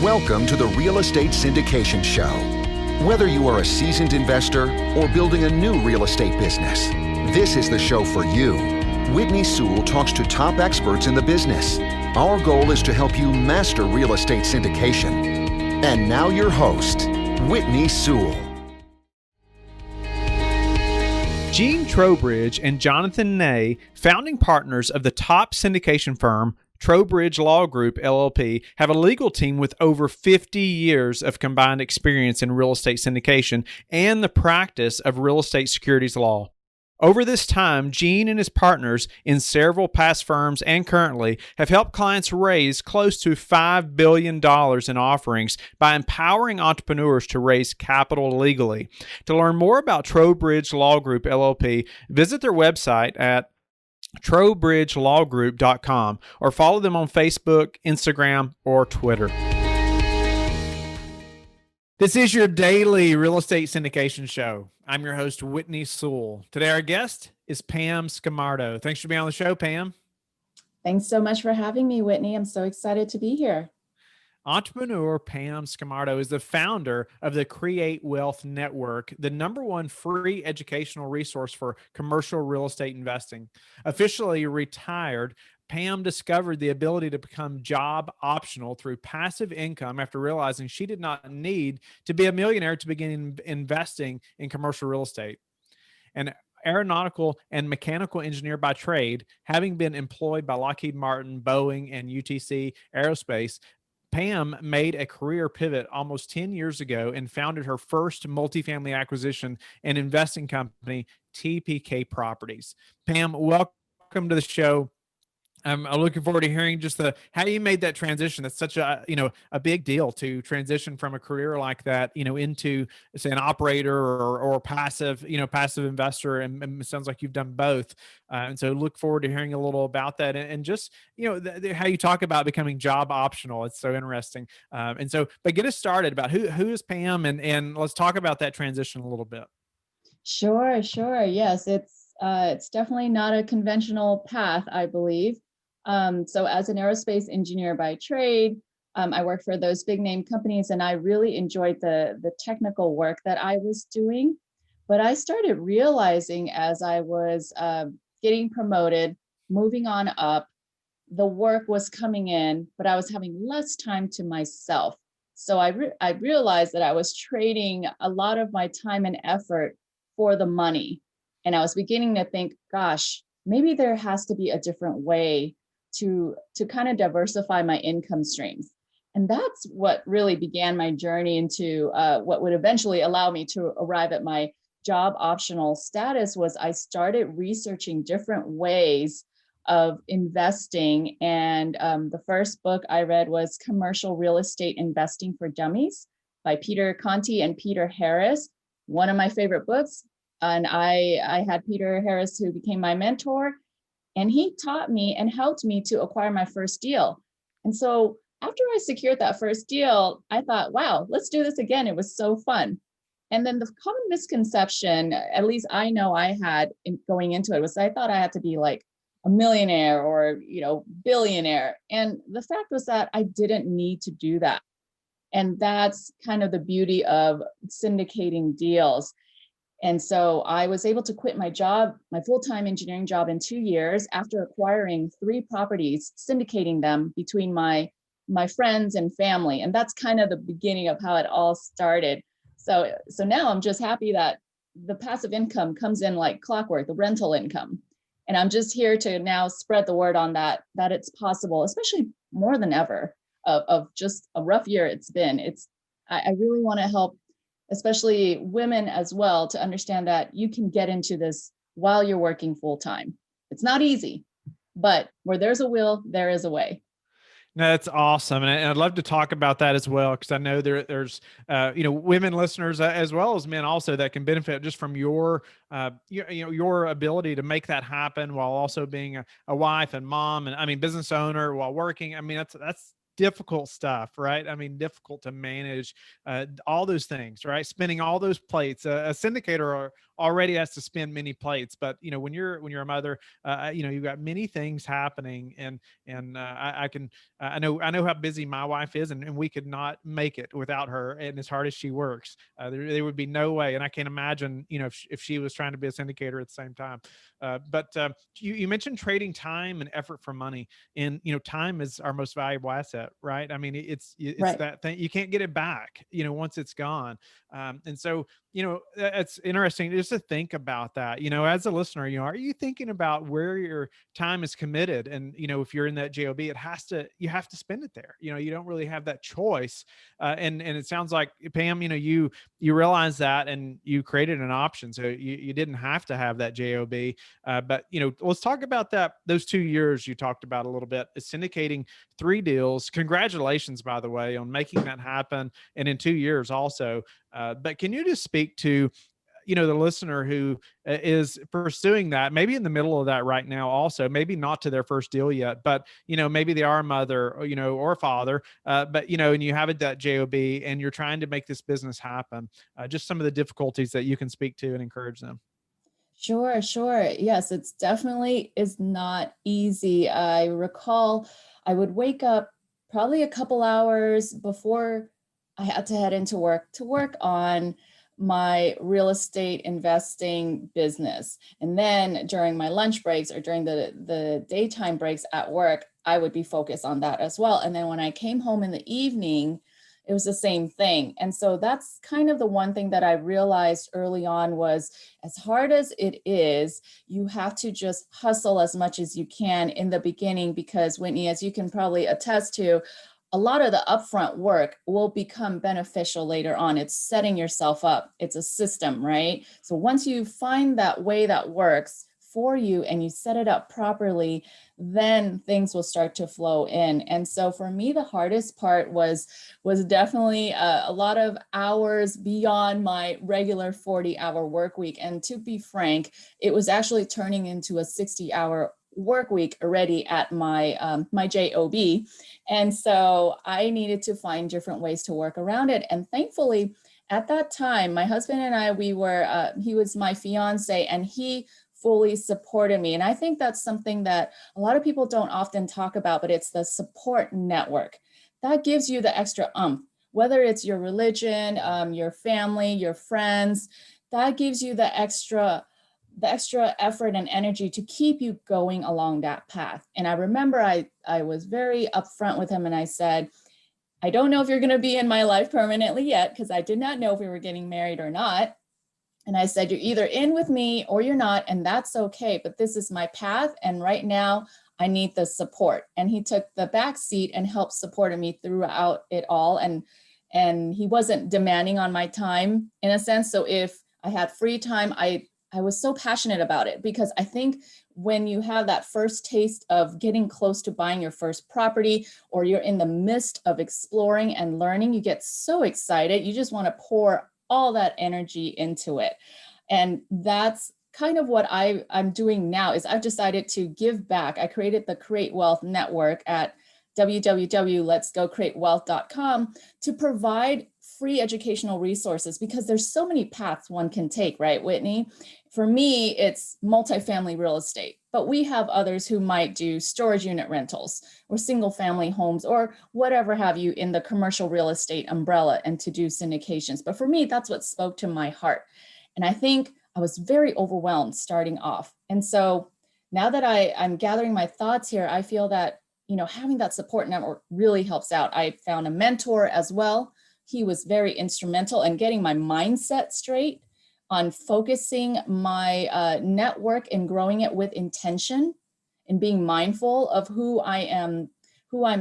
Welcome to the Real Estate Syndication Show. Whether you are a seasoned investor or building a new real estate business, this is the show for you. Whitney Sewell talks to top experts in the business. Our goal is to help you master real estate syndication. And now your host, Whitney Sewell. Gene Trowbridge and Jonathan Ney, founding partners of the top syndication firm, Trowbridge Law Group, LLP, have a legal team with over 50 years of combined experience in real estate syndication and the practice of real estate securities law. Over this time, Gene and his partners in several past firms and currently have helped clients raise close to $5 billion in offerings by empowering entrepreneurs to raise capital legally. To learn more about Trowbridge Law Group, LLP, visit their website at trowbridgelawgroup.com or follow them on Facebook, Instagram, or Twitter. This is your daily real estate syndication show. I'm your host, Whitney Sewell. Today, our guest is Pam Scamardo. Thanks for being on the show, Pam. Thanks so much for having me, Whitney. I'm so excited to be here. Entrepreneur Pam Scamardo is the founder of the Create Wealth Network, the #1 free educational resource for commercial real estate investing. Officially retired, Pam discovered the ability to become job optional through passive income after realizing she did not need to be a millionaire to begin investing in commercial real estate. An aeronautical and mechanical engineer by trade, having been employed by Lockheed Martin, Boeing, and UTC Aerospace, Pam made a career pivot almost 10 years ago and founded her first multifamily acquisition and investing company, TPK Properties. Pam, welcome to the show. I'm looking forward to hearing just how you made that transition. That's such a big deal to transition from a career like that, into say an operator or passive investor. And it sounds like you've done both. And so look forward to hearing a little about that and just, how you talk about becoming job optional. It's so interesting. But get us started about who is Pam and let's talk about that transition a little bit. Sure. Yes, it's definitely not a conventional path, I believe. So as an aerospace engineer by trade, I worked for those big name companies and I really enjoyed the technical work that I was doing. But I started realizing as I was getting promoted, moving on up, the work was coming in, but I was having less time to myself. So I realized that I was trading a lot of my time and effort for the money. And I was beginning to think, gosh, maybe there has to be a different way to kind of diversify my income streams. And that's what really began my journey into what would eventually allow me to arrive at my job optional status. Was I started researching different ways of investing. And the first book I read was Commercial Real Estate Investing for Dummies by Peter Conti and Peter Harris, one of my favorite books. And I had Peter Harris, who became my mentor. And he taught me and helped me to acquire my first deal. And so after I secured that first deal, I thought, wow, let's do this again. It was so fun. And then the common misconception, at least I know I had going into it, was I thought I had to be like a millionaire or, billionaire. And the fact was that I didn't need to do that. And that's kind of the beauty of syndicating deals. And so I was able to quit my job, my full-time engineering job, in 2 years after acquiring 3 properties, syndicating them between my friends and family. And that's kind of the beginning of how it all started. So now I'm just happy that the passive income comes in like clockwork, the rental income. And I'm just here to now spread the word on that it's possible, especially more than ever of just a rough year it's been. I really want to help especially women as well, to understand that you can get into this while you're working full time. It's not easy, but where there's a will, there is a way. No, that's awesome. And I'd love to talk about that as well, because I know there's women listeners as well as men also that can benefit just from your ability to make that happen while also being a wife and mom and business owner while working. That's difficult stuff, right? I mean, difficult to manage all those things, right? Spinning all those plates. A syndicator already has to spin many plates, but when you're a mother, you've got many things happening, and I know how busy my wife is, and we could not make it without her. And as hard as she works, there would be no way. And I can't imagine, if she was trying to be a syndicator at the same time. But you mentioned trading time and effort for money, and time is our most valuable asset, right? I mean, it's Right. that thing you can't get it back, once it's gone. And so it's interesting just to think about that. As a listener, are you thinking about where your time is committed? And if you're in that job, you have to spend it there. You don't really have that choice. And it sounds like, Pam, you realized that, and you created an option, so you didn't have to have that job. But let's talk about those 2 years you talked about a little bit, syndicating 3 deals. Congratulations, by the way, on making that happen, and in 2 years also. But can you just speak to the listener who is pursuing that, maybe in the middle of that right now, also maybe not to their first deal yet, but maybe they are a mother, or a father, but and you have that job, and you're trying to make this business happen. Just some of the difficulties that you can speak to and encourage them. Sure, sure. Yes, it's definitely is not easy. I recall I would wake up probably a couple hours before I had to head into work to work on my real estate investing business. And then during my lunch breaks or during the daytime breaks at work, I would be focused on that as well. And then when I came home in the evening, it was the same thing. And so that's kind of the one thing that I realized early on was, as hard as it is, you have to just hustle as much as you can in the beginning, because Whitney, as you can probably attest to, a lot of the upfront work will become beneficial later on. It's setting yourself up. It's a system, right? So once you find that way that works for you and you set it up properly, then things will start to flow in. And so for me, the hardest part was definitely a lot of hours beyond my regular 40-hour work week. And to be frank, it was actually turning into a 60-hour work week already at my job. And so I needed to find different ways to work around it. And thankfully, at that time, my husband and I, he was my fiance, and he fully supported me. And I think that's something that a lot of people don't often talk about, but it's the support network. That gives you the extra whether it's your religion, your family, your friends, that gives you the extra effort and energy to keep you going along that path. And I remember I was very upfront with him, and I said, I don't know if you're going to be in my life permanently yet, because I did not know if we were getting married or not. And I said, you're either in with me or you're not, and that's okay. But this is my path. And right now I need the support. And he took the back seat and helped support me throughout it all. And he wasn't demanding on my time in a sense. So if I had free time, I was so passionate about it, because I think when you have that first taste of getting close to buying your first property, or you're in the midst of exploring and learning, you get so excited. You just want to pour all that energy into it. And that's kind of what I'm doing now, is I've decided to give back. I created the Create Wealth Network at www.letsgocreatewealth.com to provide free educational resources, because there's so many paths one can take, right, Whitney? For me, it's multifamily real estate, but we have others who might do storage unit rentals or single family homes or whatever have you in the commercial real estate umbrella, and to do syndications. But for me, that's what spoke to my heart. And I think I was very overwhelmed starting off. And so now that I'm gathering my thoughts here, I feel that, having that support network really helps out. I found a mentor as well. He was very instrumental in getting my mindset straight on focusing my network and growing it with intention, and being mindful of who I'm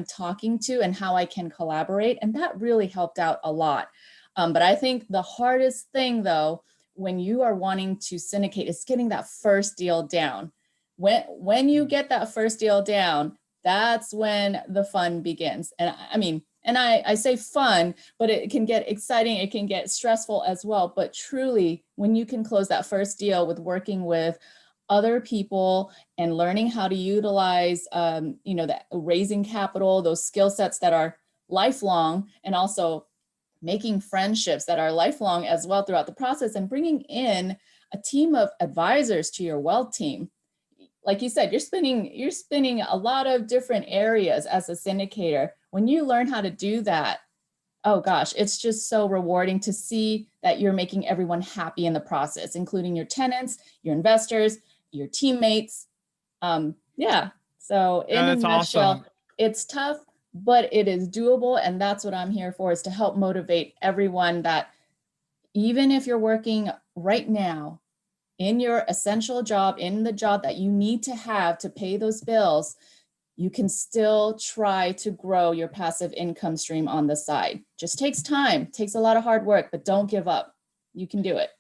talking to and how I can collaborate. And that really helped out a lot. But I think the hardest thing, though, when you are wanting to syndicate, is getting that first deal down. When you get that first deal down, that's when the fun begins. And I mean, and I say fun, but it can get exciting. It can get stressful as well. But truly, when you can close that first deal with working with other people and learning how to utilize, the raising capital, those skill sets that are lifelong, and also making friendships that are lifelong as well throughout the process, and bringing in a team of advisors to your wealth team. Like you said, you're spinning a lot of different areas as a syndicator. When you learn how to do that, oh gosh, it's just so rewarding to see that you're making everyone happy in the process, including your tenants, your investors, your teammates. Yeah. So in a That's nutshell, awesome. it's tough, but it is doable. And that's what I'm here for, is to help motivate everyone that even if you're working right now in your essential job, in the job that you need to have to pay those bills, you can still try to grow your passive income stream on the side. Just takes time, takes a lot of hard work, but don't give up. You can do it.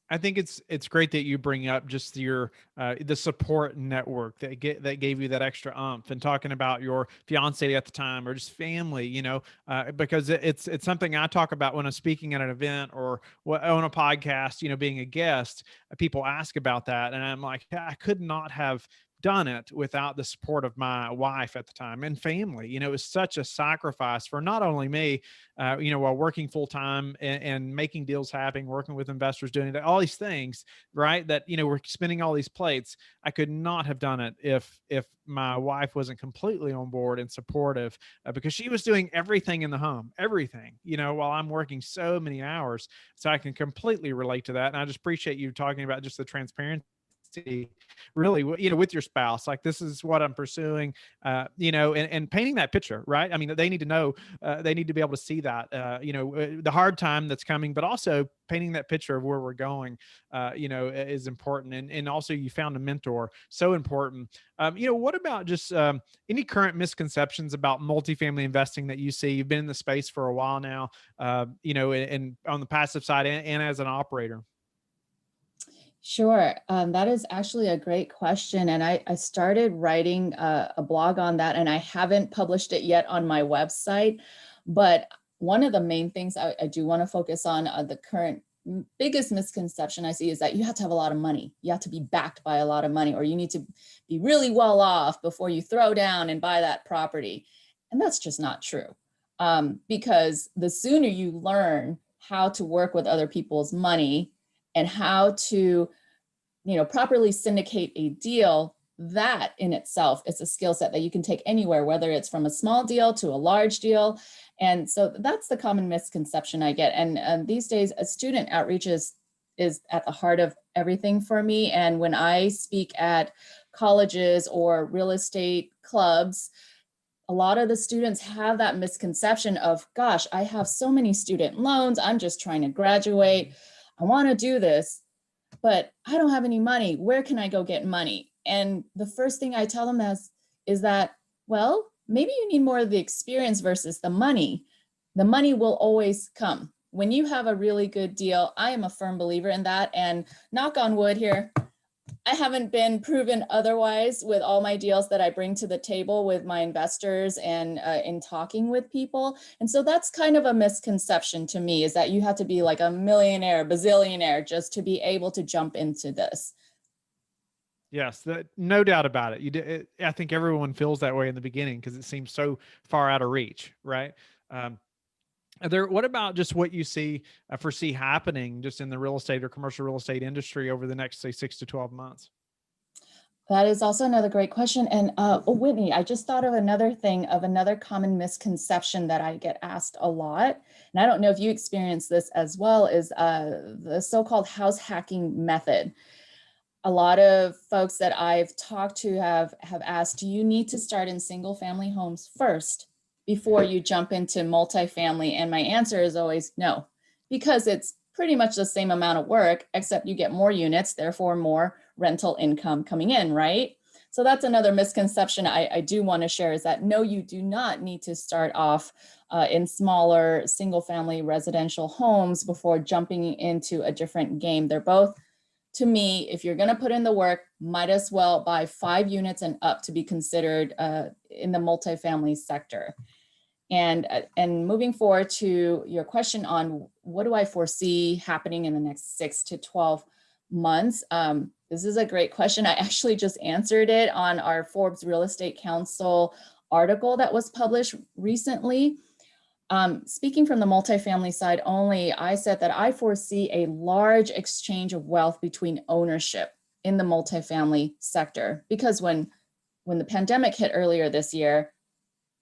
I think it's great that you bring up just your the support network that gave you that extra umph, and talking about your fiance at the time, or just family, because it's something I talk about when I'm speaking at an event or on a podcast, being a guest. People ask about that, and I'm like, I could not have done it without the support of my wife at the time and family. It was such a sacrifice for not only me, while working full time and making deals happen, working with investors, doing all these things, right? That, we're spinning all these plates. I could not have done it if my wife wasn't completely on board and supportive, because she was doing everything in the home, everything, while I'm working so many hours. So I can completely relate to that. And I just appreciate you talking about just the transparency, really, with your spouse. Like, this is what I'm pursuing, and painting that picture, right? I mean, they need to know, they need to be able to see that, the hard time that's coming, but also painting that picture of where we're going, is important. And also, you found a mentor, so important. What about just any current misconceptions about multifamily investing that you see? You've been in the space for a while now, and on the passive side, and as an operator. Sure. That is actually a great question. And I started writing a blog on that, and I haven't published it yet on my website. But one of the main things I do want to focus on, the current biggest misconception I see, is that you have to have a lot of money. You have to be backed by a lot of money, or you need to be really well off before you throw down and buy that property. And that's just not true. Because the sooner you learn how to work with other people's money and how to, properly syndicate a deal, that in itself is a skill set that you can take anywhere, whether it's from a small deal to a large deal. And so that's the common misconception I get. And these days, a student outreach is at the heart of everything for me. And when I speak at colleges or real estate clubs, a lot of the students have that misconception of, gosh, I have so many student loans, I'm just trying to graduate, I want to do this, but I don't have any money. Where can I go get money? And the first thing I tell them is that, well, maybe you need more of the experience versus the money. The money will always come. When you have a really good deal, I am a firm believer in that. And knock on wood here, I haven't been proven otherwise with all my deals that I bring to the table with my investors and in talking with people. And so that's kind of a misconception to me, is that you have to be like a millionaire, bazillionaire just to be able to jump into this. Yes, no doubt about it. I think everyone feels that way in the beginning because it seems so far out of reach, right? What about just what you foresee happening just in the real estate or commercial real estate industry over the next, say, 6 to 12 months? That is also another great question. And Whitney, I just thought of another common misconception that I get asked a lot. And I don't know if you experience this as well, is the so-called house hacking method. A lot of folks that I've talked to have asked, do you need to start in single family homes first before you jump into multifamily? And my answer is always no, because it's pretty much the same amount of work, except you get more units, therefore more rental income coming in, right? So that's another misconception I do want to share, is that no, you do not need to start off in smaller single family residential homes before jumping into a different game. They're both, to me, if you're going to put in the work, might as well buy 5 units and up to be considered in the multifamily sector. And moving forward to your question on what do I foresee happening in the next 6 to 12 months, This is a great question. I actually just answered it on our Forbes Real Estate Council article that was published recently. Speaking from the multifamily side only, I said that I foresee a large exchange of wealth between ownership in the multifamily sector, because when the pandemic hit earlier this year,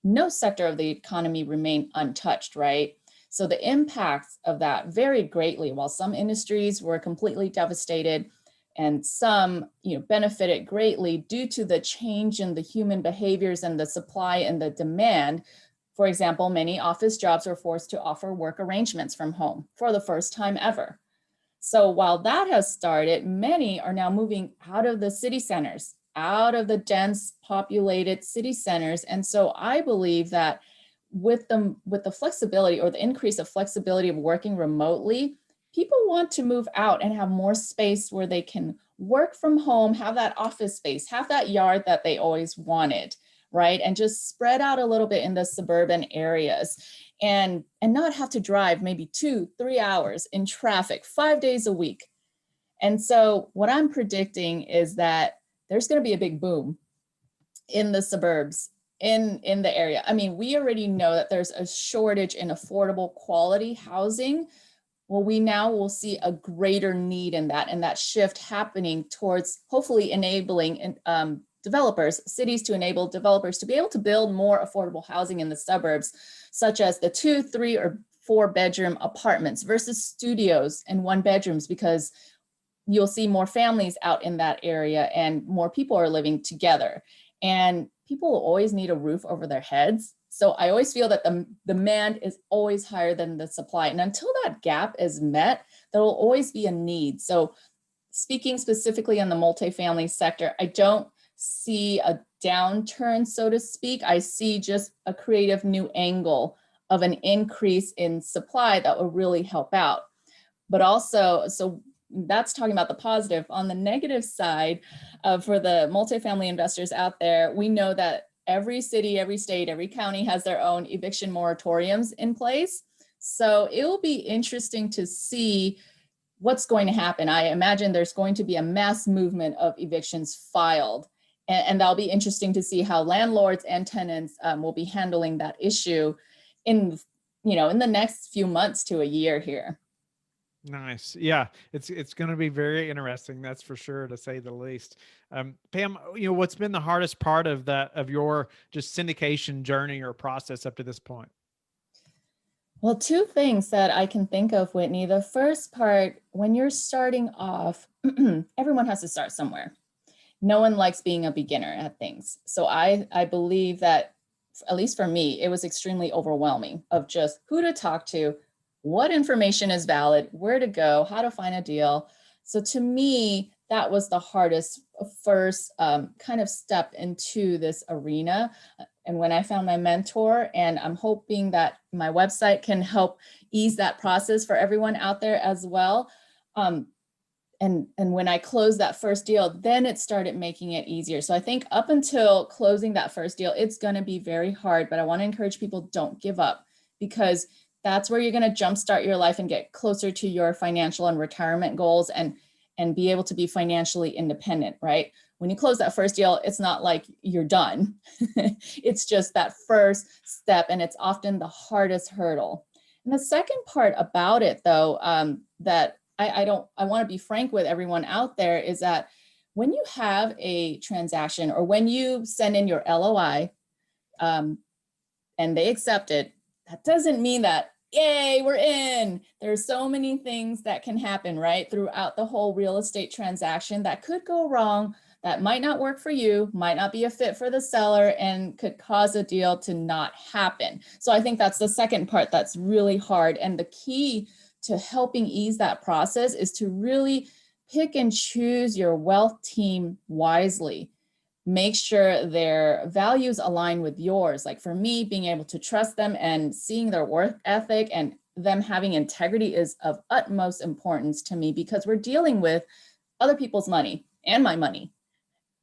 no sector of the economy remained untouched, right? So the impacts of that varied greatly. While some industries were completely devastated and some, benefited greatly due to the change in the human behaviors and the supply and the demand. For example, many office jobs were forced to offer work arrangements from home for the first time ever. So while that has started, many are now moving out of the city centers, out of the dense populated city centers. And so I believe that with the flexibility, or the increase of flexibility of working remotely, people want to move out and have more space where they can work from home, have that office space, have that yard that they always wanted, right? And just spread out a little bit in the suburban areas, and not have to drive maybe 2-3 hours in traffic 5 days a week. And so what I'm predicting is that there's going to be a big boom in the suburbs, in the area. I mean, we already know that there's a shortage in affordable quality housing. Well, we now will see a greater need in that, and that shift happening towards hopefully enabling cities to enable developers to be able to build more affordable housing in the suburbs, such as the 2, 3, or 4 bedroom apartments versus studios and 1 bedrooms, because you'll see more families out in that area and more people are living together. And people will always need a roof over their heads. So I always feel that the demand is always higher than the supply. And until that gap is met, there will always be a need. So speaking specifically on the multifamily sector, I don't see a downturn, so to speak. I see just a creative new angle of an increase in supply that will really help out. But also, so that's talking about the positive. On the negative side, for the multifamily investors out there, we know that every city, every state, every county has their own eviction moratoriums in place. So it will be interesting to see what's going to happen. I imagine there's going to be a mass movement of evictions filed. And that'll be interesting to see how landlords and tenants will be handling that issue in the next few months to a year here. Nice. Yeah, it's going to be very interesting. That's for sure, to say the least. Pam, what's been the hardest part of your just syndication journey or process up to this point? Well, 2 things that I can think of, Whitney. The first part, when you're starting off, everyone has to start somewhere. No one likes being a beginner at things. So I believe that, at least for me, it was extremely overwhelming of just who to talk to, what information is valid, where to go, how to find a deal. So to me, that was the hardest first kind of step into this arena. And when I found my mentor, and I'm hoping that my website can help ease that process for everyone out there as well. And when I closed that first deal, then it started making it easier. So I think up until closing that first deal, it's going to be very hard, but I want to encourage people, don't give up, because that's where you're going to jumpstart your life and get closer to your financial and retirement goals, and be able to be financially independent, right? When you close that first deal, it's not like you're done. It's just that first step, and it's often the hardest hurdle. And the second part about it, though, that I want to be frank with everyone out there, is that when you have a transaction, or when you send in your LOI and they accept it, that doesn't mean that, yay, we're in. There's so many things that can happen, right, throughout the whole real estate transaction that could go wrong, that might not work for you, might not be a fit for the seller, and could cause a deal to not happen. So I think that's the second part that's really hard. And the key to helping ease that process is to really pick and choose your wealth team wisely. Make sure their values align with yours. Like for me, being able to trust them and seeing their work ethic and them having integrity is of utmost importance to me, because we're dealing with other people's money and my money.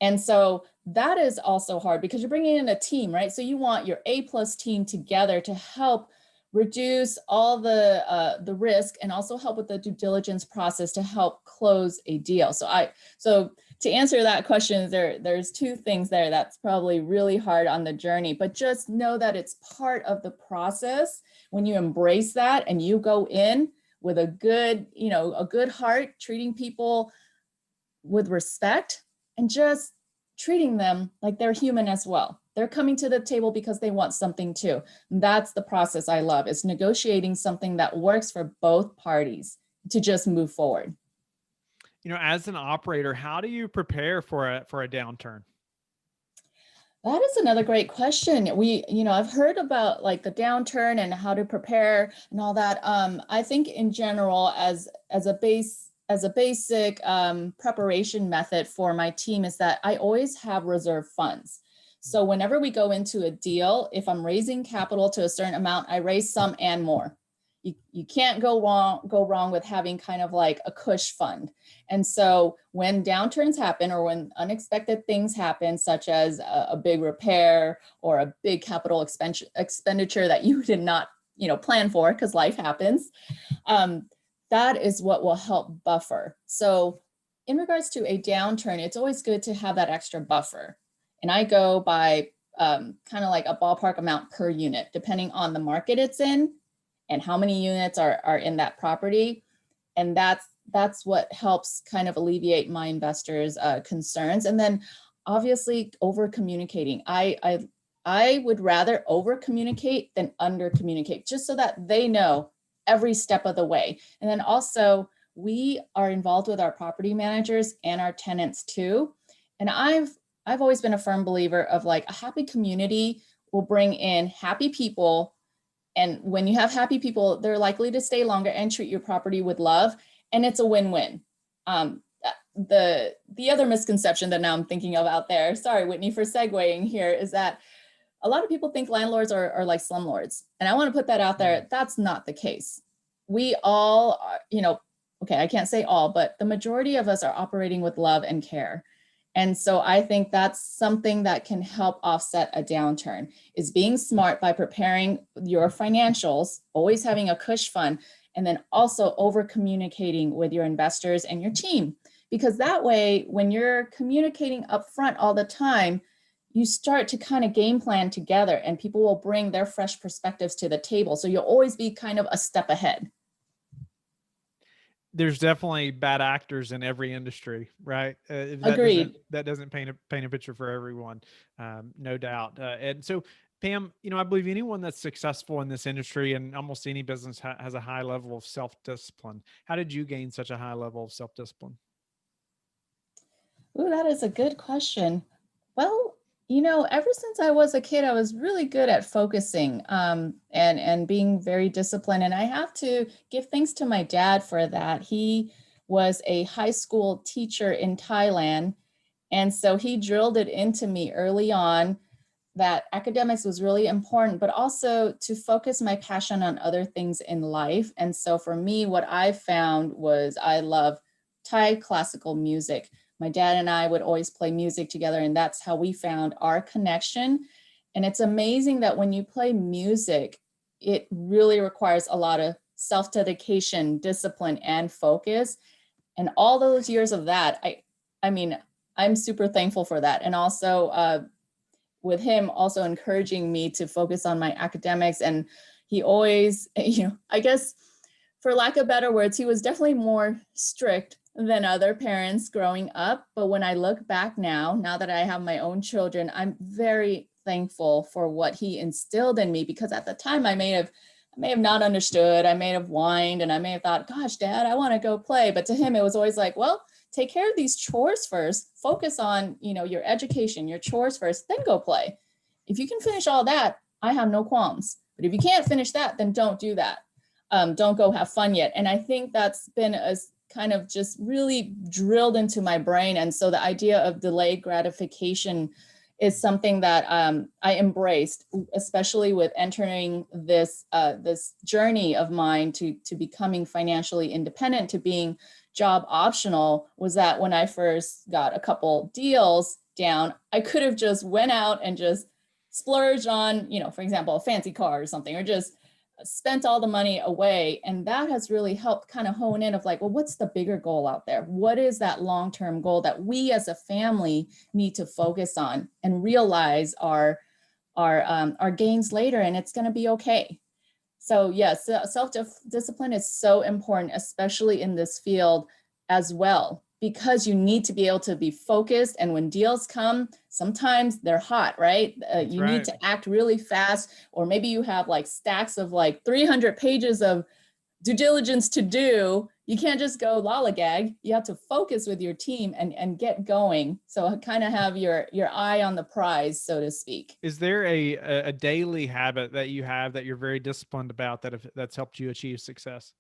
And so that is also hard, because you're bringing in a team, right? So you want your A+ team together to help reduce all the risk, and also help with the due diligence process to help close a deal. So to answer that question, there's two things there that's probably really hard on the journey, but just know that it's part of the process. When you embrace that and you go in with a good heart, treating people with respect and just treating them like they're human as well. They're coming to the table because they want something too. And that's the process I love, is negotiating something that works for both parties to just move forward. As an operator, how do you prepare for a downturn? That is another great question. I've heard about like the downturn and how to prepare and all that. I think in general, as a basic preparation method for my team is that I always have reserve funds. So whenever we go into a deal, if I'm raising capital to a certain amount, I raise some and more. You can't go wrong with having kind of like a cush fund. And so when downturns happen or when unexpected things happen, such as a big repair or a big capital expenditure that you did not plan for because life happens, that is what will help buffer. So in regards to a downturn, it's always good to have that extra buffer. And I go by kind of like a ballpark amount per unit, depending on the market it's in and how many units are in that property. And that's what helps kind of alleviate my investors' concerns. And then obviously over communicating. I would rather over communicate than under communicate, just so that they know every step of the way. And then also we are involved with our property managers and our tenants too. And I've always been a firm believer of like a happy community will bring in happy people. And when you have happy people, they're likely to stay longer and treat your property with love. And it's a win-win. The other misconception that now I'm thinking of out there, sorry, Whitney, for segueing here, is that a lot of people think landlords are like slumlords. And I want to put that out there. That's not the case. We all are, okay, I can't say all, but the majority of us are operating with love and care. And so I think that's something that can help offset a downturn, is being smart by preparing your financials, always having a cush fund, and then also over communicating with your investors and your team. Because that way, when you're communicating upfront all the time, you start to kind of game plan together and people will bring their fresh perspectives to the table. So you'll always be kind of a step ahead. There's definitely bad actors in every industry, right? Agreed. That doesn't paint a picture for everyone, no doubt. And so, Pam, I believe anyone that's successful in this industry and almost any business has a high level of self-discipline. How did you gain such a high level of self-discipline? Ooh, that is a good question. Well, ever since I was a kid, I was really good at focusing and being very disciplined. And I have to give thanks to my dad for that. He was a high school teacher in Thailand. And so he drilled it into me early on that academics was really important, but also to focus my passion on other things in life. And so for me, what I found was I love Thai classical music. My dad and I would always play music together, and that's how we found our connection. And it's amazing that when you play music, it really requires a lot of self-dedication, discipline, and focus. And all those years of that, I mean, I'm super thankful for that. And also with him also encouraging me to focus on my academics. And he always, I guess for lack of better words, he was definitely more strict than other parents growing up. But when I look back now that I have my own children, I'm very thankful for what he instilled in me, because at the time I may have not understood, I may have whined, and I may have thought, gosh, Dad, I want to go play. But to him, it was always like, well, take care of these chores first, focus on, your education, your chores first, then go play. If you can finish all that, I have no qualms. But if you can't finish that, then don't do that. Don't go have fun yet. And I think that's been a kind of just really drilled into my brain. And so the idea of delayed gratification is something that I embraced, especially with entering this journey of mine to becoming financially independent, to being job optional, was that when I first got a couple deals down, I could have just went out and just splurged on, for example, a fancy car or something, or just spent all the money away. And that has really helped kind of hone in of like, well, what's the bigger goal out there? What is that long-term goal that we as a family need to focus on and realize our gains later, and it's going to be okay. So yes, self-discipline is so important, especially in this field as well, because you need to be able to be focused. And when deals come, sometimes they're hot, right? You need to act really fast, or maybe you have like stacks of like 300 pages of due diligence to do. You can't just go lollygag. You have to focus with your team and get going. So kind of have your eye on the prize, so to speak. Is there a daily habit that you have that you're very disciplined about that's helped you achieve success?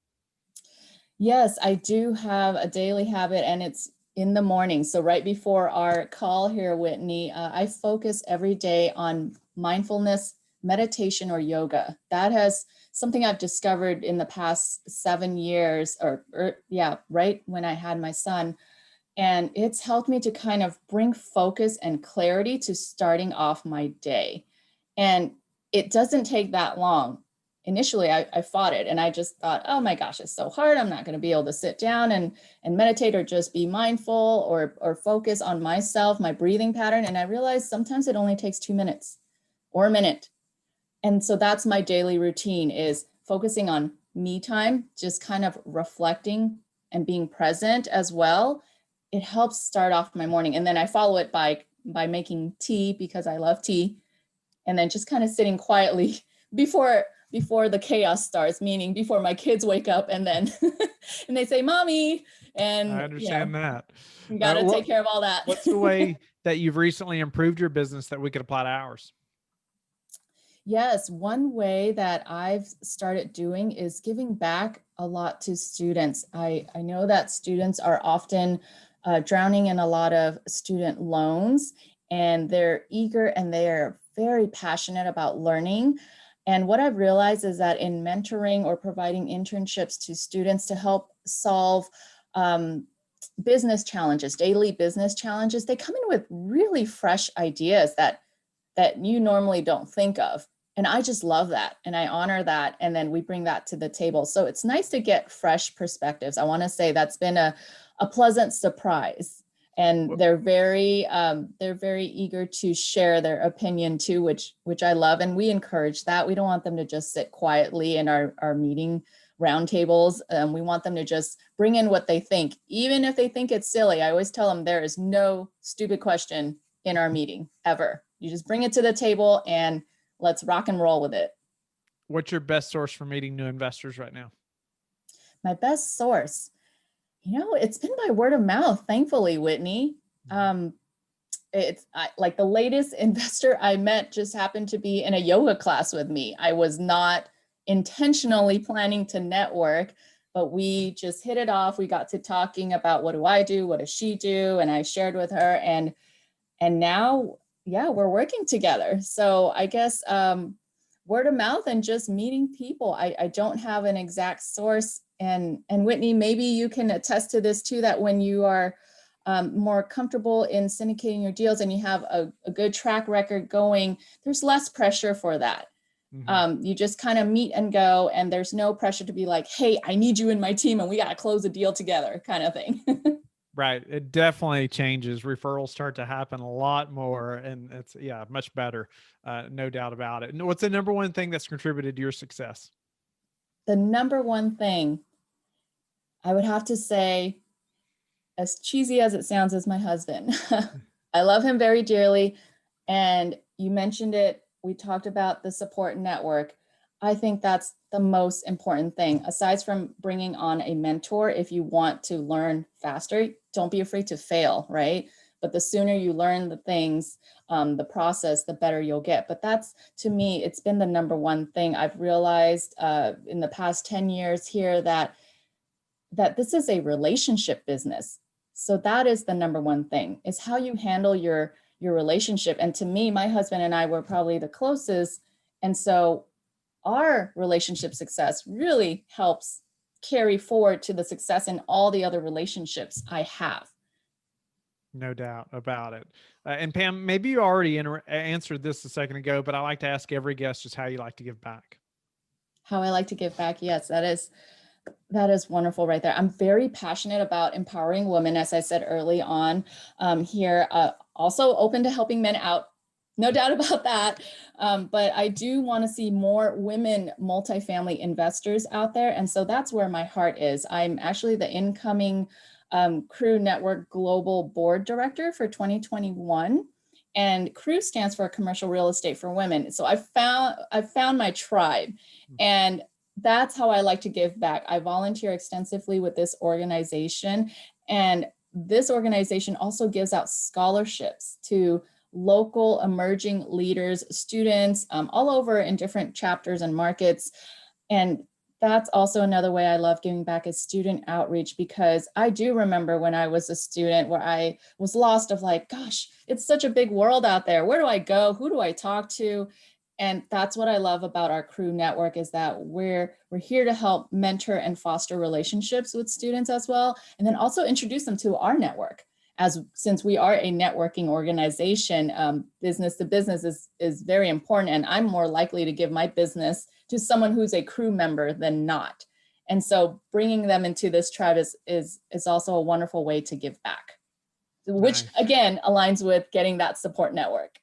Yes, I do have a daily habit, and it's in the morning. So right before our call here, Whitney, I focus every day on mindfulness, meditation, or yoga. That has something I've discovered in the past 7 years, right when I had my son. And it's helped me to kind of bring focus and clarity to starting off my day. And it doesn't take that long. Initially, I fought it, and I just thought, oh my gosh, it's so hard. I'm not going to be able to sit down and meditate or just be mindful or focus on myself, my breathing pattern. And I realized sometimes it only takes 2 minutes or a minute. And so that's my daily routine, is focusing on me time, just kind of reflecting and being present as well. It helps start off my morning. And then I follow it by making tea, because I love tea. And then just kind of sitting quietly before the chaos starts, meaning before my kids wake up and then and they say, mommy, and I understand that. You got to take care of all that. What's the way that you've recently improved your business that we could apply to ours? Yes, one way that I've started doing is giving back a lot to students. I know that students are often drowning in a lot of student loans, and they're eager and they're very passionate about learning. And what I've realized is that in mentoring or providing internships to students to help solve business challenges, daily business challenges, they come in with really fresh ideas that you normally don't think of. And I just love that. And I honor that. And then we bring that to the table. So it's nice to get fresh perspectives. I want to say that's been a pleasant surprise. And they're very eager to share their opinion too, which I love. And we encourage that. We don't want them to just sit quietly in our meeting roundtables. We want them to just bring in what they think, even if they think it's silly. I always tell them there is no stupid question in our meeting ever. You just bring it to the table and let's rock and roll with it. What's your best source for meeting new investors right now? My best source, it's been by word of mouth, thankfully, Whitney. Like the latest investor I met just happened to be in a yoga class with me. I was not intentionally planning to network, but we just hit it off. We got to talking about, what do I do? What does she do? And I shared with her, and now, we're working together. So I guess word of mouth and just meeting people. I don't have an exact source. And Whitney, maybe you can attest to this too, that when you are more comfortable in syndicating your deals and you have a good track record going, there's less pressure for that. Mm-hmm. You just kind of meet and go, and there's no pressure to be like, hey, I need you in my team and we got to close a deal together, kind of thing. Right. It definitely changes. Referrals start to happen a lot more, and it's much better. No doubt about it. And what's the number one thing that's contributed to your success? The number one thing, I would have to say, as cheesy as it sounds, is my husband. I love him very dearly. And you mentioned it. We talked about the support network. I think that's the most important thing. Aside from bringing on a mentor, if you want to learn faster, don't be afraid to fail, right? But the sooner you learn the things, the process, the better you'll get. But that's, to me, it's been the number one thing. I've realized in the past 10 years here that this is a relationship business. So that is the number one thing, is how you handle your relationship. And to me, my husband and I were probably the closest. And so our relationship success really helps carry forward to the success in all the other relationships I have. No doubt about it. And Pam, maybe you already answered this a second ago, but I like to ask every guest just how you like to give back. How I like to give back. Yes, that is wonderful right there. I'm very passionate about empowering women, as I said early on here. Also open to helping men out, no doubt about that. But I do want to see more women multifamily investors out there. And so that's where my heart is. I'm actually the incoming CREW Network Global Board Director for 2021. And CREW stands for Commercial Real Estate for Women. So I've found my tribe. And that's how I like to give back. I volunteer extensively with this organization. And this organization also gives out scholarships to local emerging leaders, students all over in different chapters and markets. And that's also another way I love giving back is student outreach, because I do remember when I was a student where I was lost of like, gosh, it's such a big world out there. Where do I go? Who do I talk to? And that's what I love about our CREW network is that we're here to help mentor and foster relationships with students as well. And then also introduce them to our network. Since we are a networking organization, business to business is very important. And I'm more likely to give my business to someone who's a CREW member than not. And so bringing them into this tribe is also a wonderful way to give back, which again aligns with getting that support network.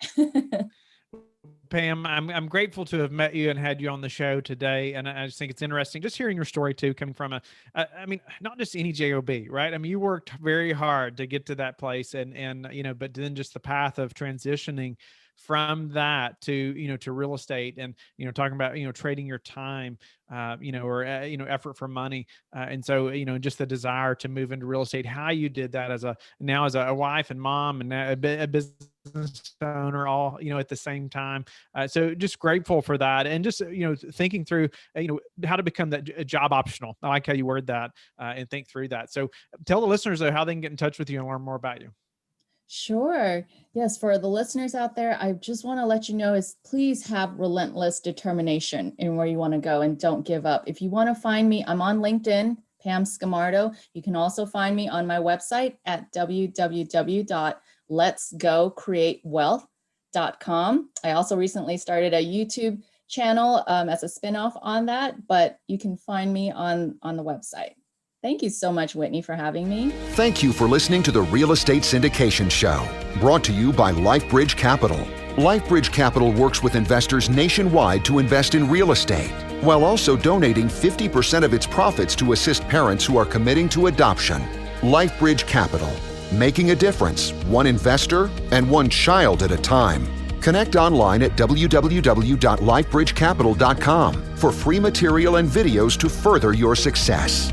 Pam, I'm grateful to have met you and had you on the show today. And I just think it's interesting just hearing your story too, coming from I mean, not just any job, right? I mean, you worked very hard to get to that place and, but then just the path of transitioning from that to, to real estate and, talking about, trading your time, or, effort for money. And so, just the desire to move into real estate, how you did that as a wife and mom and a business owner all, at the same time. So just grateful for that. And just, thinking through, how to become that job optional. I like how you word that and think through that. So tell the listeners though, how they can get in touch with you and learn more about you. Sure. Yes. For the listeners out there, I just want to let you know is please have relentless determination in where you want to go and don't give up. If you want to find me, I'm on LinkedIn, Pam Scamardo. You can also find me on my website at www.letsgocreatewealth.com. I also recently started a YouTube channel as a spinoff on that, but you can find me on the website. Thank you so much, Whitney, for having me. Thank you for listening to the Real Estate Syndication Show, brought to you by LifeBridge Capital. LifeBridge Capital works with investors nationwide to invest in real estate, while also donating 50% of its profits to assist parents who are committing to adoption. LifeBridge Capital, making a difference, one investor and one child at a time. Connect online at www.lifebridgecapital.com for free material and videos to further your success.